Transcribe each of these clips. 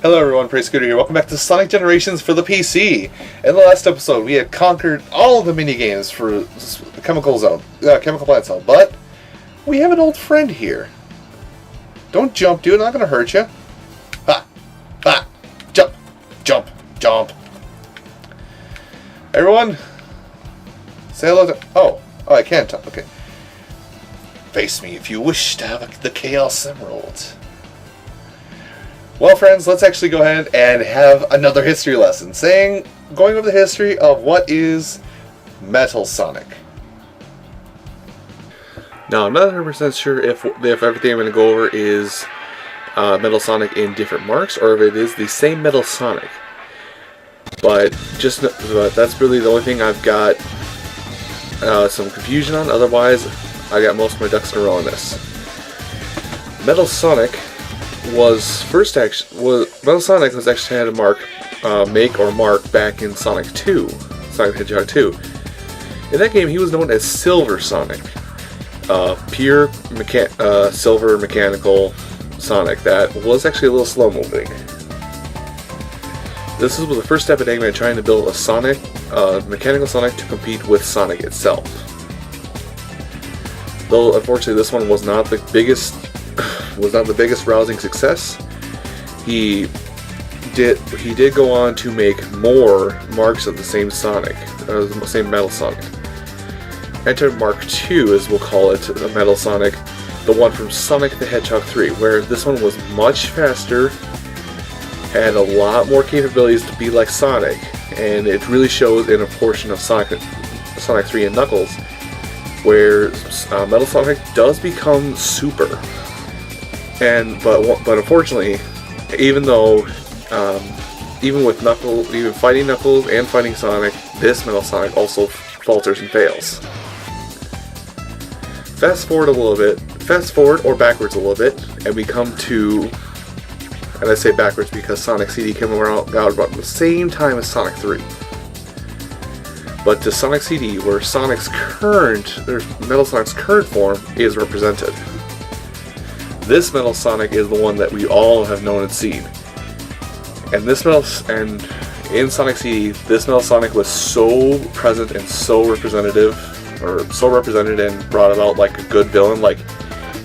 Hello everyone, Praise Scooter here. Welcome back to Sonic Generations for the PC. In the last episode, we had conquered all of the mini-games for the Chemical Plant Zone, but we have an old friend here. Don't jump, dude. I'm not going to hurt you. Ha! Ha! Jump! Jump! Jump! Everyone, say hello to... Oh, I can't talk. Okay. Face me if you wish to have the Chaos Emerald. Well, friends, let's actually go ahead and have another history lesson, going over the history of what is Metal Sonic. Now, I'm not 100% sure if everything I'm going to go over is Metal Sonic in different marks, or if it is the same Metal Sonic. But that's really the only thing I've got some confusion on. Otherwise, I got most of my ducks in a row on this. Metal Sonic Metal Sonic was actually had a make or mark back in Sonic the Hedgehog 2. In that game, he was known as Silver Sonic, pure silver mechanical Sonic that was actually a little slow moving. This was the first step in Eggman trying to build a mechanical Sonic to compete with Sonic itself. Though unfortunately, this one was not the biggest rousing success. He did go on to make more marks of the same Sonic, the same Metal Sonic. Enter Mark II, as we'll call it, the Metal Sonic, the one from Sonic the Hedgehog 3, where this one was much faster, had a lot more capabilities to be like Sonic, and it really shows in a portion of Sonic 3 and Knuckles, where Metal Sonic does become super. But unfortunately, even fighting Knuckles and fighting Sonic, this Metal Sonic also falters and fails. Fast forward or backwards a little bit, and we come to, and I say backwards because Sonic CD came out about the same time as Sonic 3. But to Sonic CD, where Metal Sonic's current form is represented. This Metal Sonic is the one that we all have known and seen. And in Sonic CD, this Metal Sonic was so present and so represented and brought about like a good villain. Like,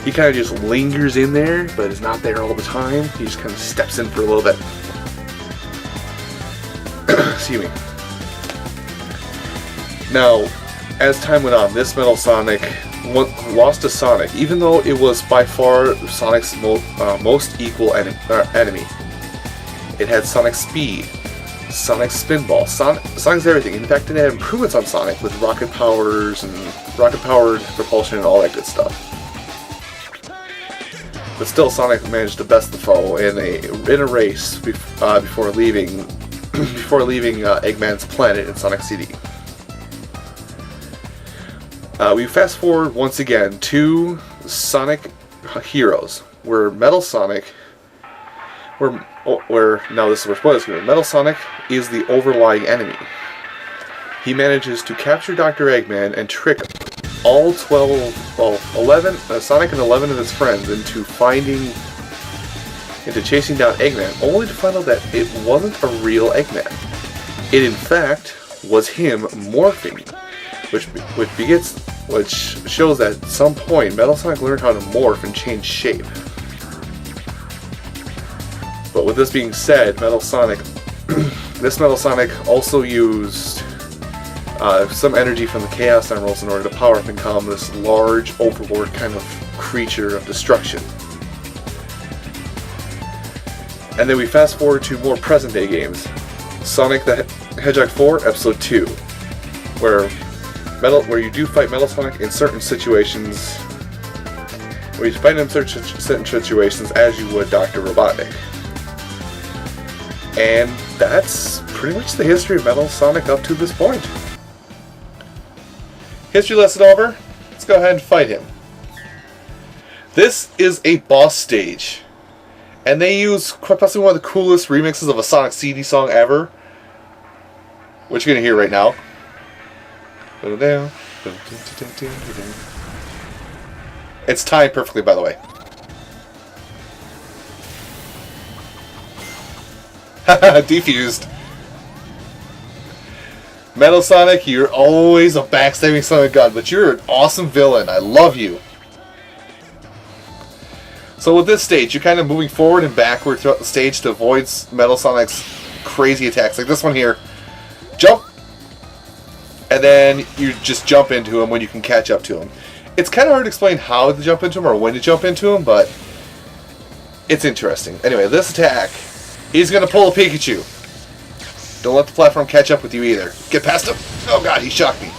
he kind of just lingers in there, but is not there all the time. He just kind of steps in for a little bit. Excuse me. Now, as time went on, this Metal Sonic lost to Sonic, even though it was by far Sonic's most equal enemy. It had Sonic's speed, Sonic's spinball, Sonic's everything. In fact, it had improvements on Sonic with rocket-powered propulsion and all that good stuff. But still, Sonic managed to best the foe in a race before leaving Eggman's planet in Sonic CD. We fast forward once again to Sonic Heroes, where Metal Sonic, now this is where spoilers come in. Metal Sonic is the overlying enemy. He manages to capture Dr. Eggman and trick all 11, Sonic and 11 of his friends into chasing down Eggman, only to find out that it wasn't a real Eggman. It in fact was him morphing. Which shows that at some point Metal Sonic learned how to morph and change shape. But with this being said, this Metal Sonic also used some energy from the Chaos Emeralds in order to power up and become this large overlord kind of creature of destruction. And then we fast forward to more present day games. Sonic the Hedgehog 4 Episode 2, where you do fight Metal Sonic in certain situations, as you would Dr. Robotnik. And that's pretty much the history of Metal Sonic up to this point. History lesson over. Let's go ahead and fight him. This is a boss stage, and they use possibly one of the coolest remixes of a Sonic CD song ever, which you're going to hear right now. It's timed perfectly, by the way. Defused. Metal Sonic, you're always a backstabbing son of a gun, but you're an awesome villain. I love you. So with this stage, you're kind of moving forward and backward throughout the stage to avoid Metal Sonic's crazy attacks. Like this one here. Jump! And then you just jump into him when you can catch up to him. It's kind of hard to explain how to jump into him or when to jump into him, but it's interesting. Anyway, this attack, he's going to pull a Pikachu. Don't let the platform catch up with you either. Get past him. Oh god, he shocked me.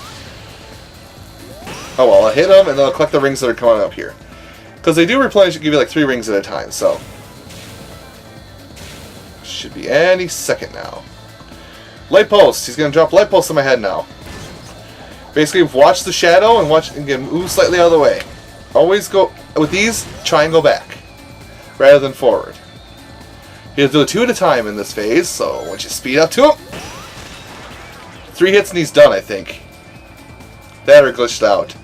Oh well, I'll hit him and then I'll collect the rings that are coming up here. Because they do replenish and give you like 3 rings at a time, so. Should be any second now. Light Post. He's going to drop Light Post on my head now. Basically, watch the shadow and watch and get move slightly out of the way. Always go, with these, try and go back. Rather than forward. You have to do it 2 at a time in this phase, so once you speed up to him, 3 hits and he's done, I think. That or glitched out.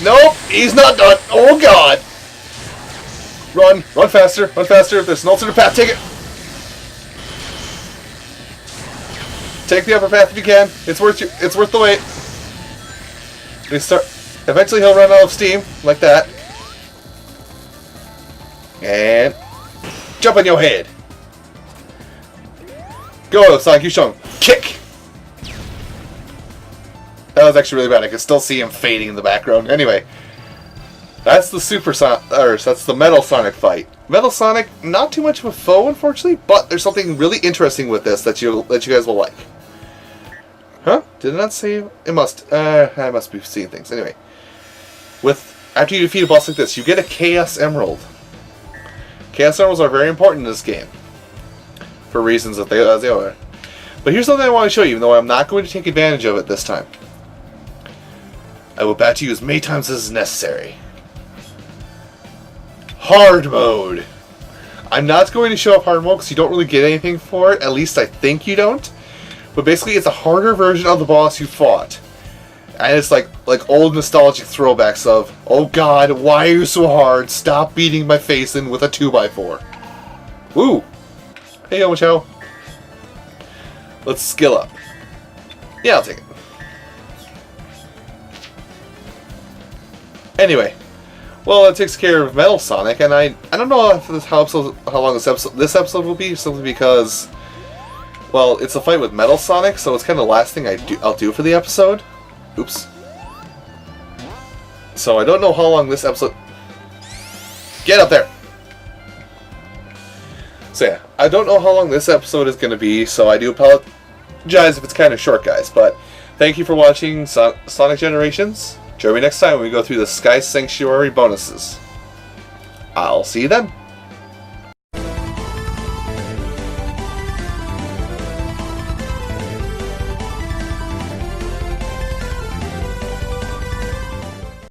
Nope, he's not done. Oh god! Run, run faster, run faster. There's an alternate path, take it. Take the upper path if you can. It's worth the wait. Eventually he'll run out of steam, like that. And jump on your head. Go, Sonic, you show him. Kick! That was actually really bad. I could still see him fading in the background. Anyway, that's the that's the Metal Sonic fight. Metal Sonic, not too much of a foe, unfortunately, but there's something really interesting with this that you guys will like. Huh? Did it not say it must? I must be seeing things. Anyway, after you defeat a boss like this, you get a Chaos Emerald. Chaos Emeralds are very important in this game. For reasons that they are. But here's something I want to show you, even though I'm not going to take advantage of it this time. I will bat to you as many times as is necessary. Hard mode. I'm not going to show up hard mode because you don't really get anything for it. At least I think you don't. But basically it's a harder version of the boss you fought. And it's like old nostalgic throwbacks of, oh god, why are you so hard? Stop beating my face in with a 2x4. Woo! Hey, Omocho. Let's skill up. Yeah, I'll take it. Anyway, well, that takes care of Metal Sonic, and I don't know how long this episode will be, simply because, well, it's a fight with Metal Sonic, so it's kind of the last thing I'll do for the episode. Oops. So I don't know how long this episode... Get up there! So yeah, I don't know how long this episode is going to be, so I do apologize if it's kind of short, guys. But thank you for watching Sonic Generations. Join me next time when we go through the Sky Sanctuary bonuses. I'll see you then.